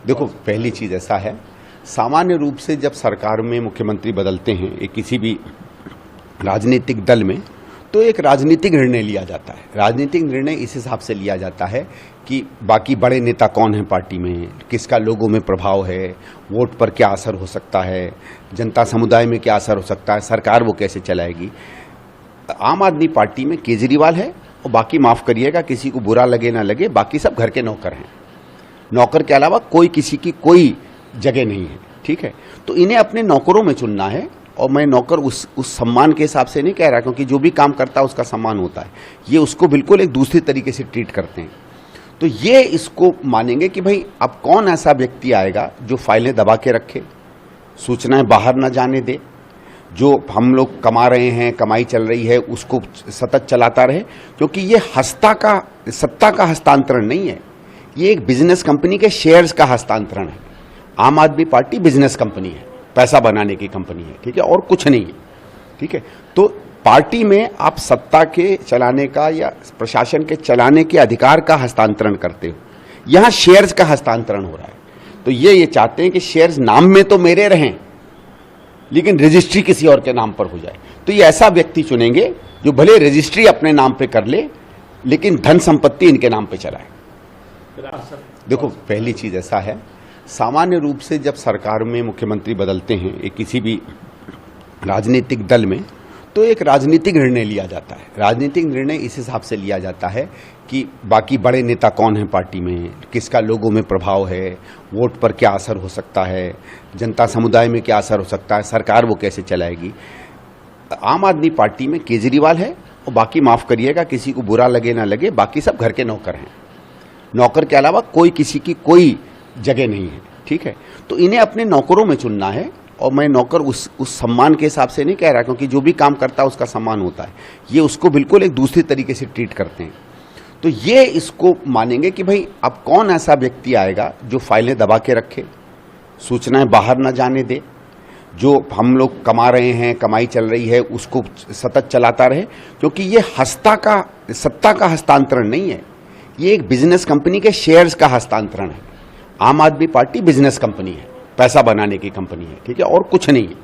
देखो, पहली चीज ऐसा है, सामान्य रूप से जब सरकार में मुख्यमंत्री बदलते हैं एक किसी भी राजनीतिक दल में, तो एक राजनीतिक निर्णय लिया जाता है। राजनीतिक निर्णय इस हिसाब से लिया जाता है कि बाकी बड़े नेता कौन है पार्टी में, किसका लोगों में प्रभाव है, वोट पर क्या असर हो सकता है, जनता समुदाय में क्या असर हो सकता है, सरकार वो कैसे चलाएगी। आम आदमी पार्टी में केजरीवाल है और बाकी, माफ करिएगा, किसी को बुरा लगे ना लगे, बाकी सब घर के नौकर हैं। नौकर के अलावा कोई किसी की कोई जगह नहीं है, ठीक है। तो इन्हें अपने नौकरों में चुनना है, और मैं नौकर उस सम्मान के हिसाब से नहीं कह रहा, क्योंकि जो भी काम करता है उसका सम्मान होता है। ये उसको बिल्कुल एक दूसरी तरीके से ट्रीट करते हैं। तो ये इसको मानेंगे कि भाई अब कौन ऐसा व्यक्ति आएगा जो फाइलें दबा के रखे, सूचनाएं बाहर न जाने दे, जो हम लोग कमा रहे हैं, कमाई चल रही है, उसको सतत चलाता रहे। क्योंकि ये सत्ता का हस्तांतरण नहीं है, ये एक बिजनेस कंपनी के शेयर्स का हस्तांतरण है। आम आदमी पार्टी बिजनेस कंपनी है, पैसा बनाने की कंपनी है, ठीक है, और कुछ नहीं है, ठीक है। तो पार्टी में आप सत्ता के चलाने का या प्रशासन के चलाने के अधिकार का हस्तांतरण करते हो, यहां शेयर्स का हस्तांतरण हो रहा है। तो ये चाहते हैं कि शेयर्स नाम में तो मेरे रहें, लेकिन रजिस्ट्री किसी और के नाम पर हो जाए। तो ये ऐसा व्यक्ति चुनेंगे जो भले रजिस्ट्री अपने नाम पे कर ले, लेकिन धन संपत्ति इनके नाम पे चलाए। देखो, पहली चीज ऐसा है, सामान्य रूप से जब सरकार में मुख्यमंत्री बदलते हैं एक किसी भी राजनीतिक दल में, तो एक राजनीतिक निर्णय लिया जाता है। राजनीतिक निर्णय इस हिसाब से लिया जाता है कि बाकी बड़े नेता कौन है पार्टी में, किसका लोगों में प्रभाव है, वोट पर क्या असर हो सकता है, जनता समुदाय में क्या असर हो सकता है, सरकार वो कैसे चलाएगी। आम आदमी पार्टी में केजरीवाल है और बाकी, माफ करिएगा, किसी को बुरा लगे ना लगे, बाकी सब घर के नौकर हैं। नौकर के अलावा कोई किसी की कोई जगह नहीं है, ठीक है। तो इन्हें अपने नौकरों में चुनना है, और मैं नौकर उस सम्मान के हिसाब से नहीं कह रहा, क्योंकि जो भी काम करता है उसका सम्मान होता है। ये उसको बिल्कुल एक दूसरी तरीके से ट्रीट करते हैं। तो ये इसको मानेंगे कि भाई अब कौन ऐसा व्यक्ति आएगा जो फाइलें दबा के रखे, सूचनाएं बाहर न जाने दे, जो हम लोग कमा रहे हैं, कमाई चल रही है, उसको सतत चलाता रहे। क्योंकि ये सत्ता का हस्तांतरण नहीं है, ये एक बिजनेस कंपनी के शेयर्स का हस्तांतरण है। आम आदमी पार्टी बिजनेस कंपनी है, पैसा बनाने की कंपनी है, ठीक है, और कुछ नहीं है,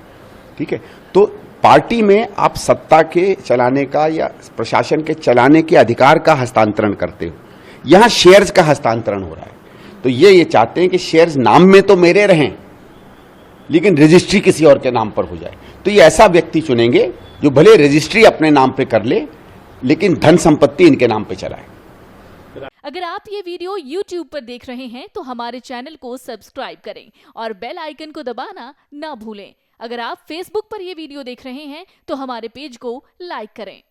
ठीक है। तो पार्टी में आप सत्ता के चलाने का या प्रशासन के चलाने के अधिकार का हस्तांतरण करते हो, यहां शेयर्स का हस्तांतरण हो रहा है। तो ये चाहते हैं कि शेयर्स नाम में तो मेरे रहें, लेकिन रजिस्ट्री किसी और के नाम पर हो जाए। तो ये ऐसा व्यक्ति चुनेंगे जो भले रजिस्ट्री अपने नाम पे कर ले, लेकिन धन संपत्ति इनके नाम पे चलाए। अगर आप ये वीडियो YouTube पर देख रहे हैं तो हमारे चैनल को सब्सक्राइब करें और बेल आइकन को दबाना ना भूलें। अगर आप Facebook पर ये वीडियो देख रहे हैं तो हमारे पेज को लाइक करें।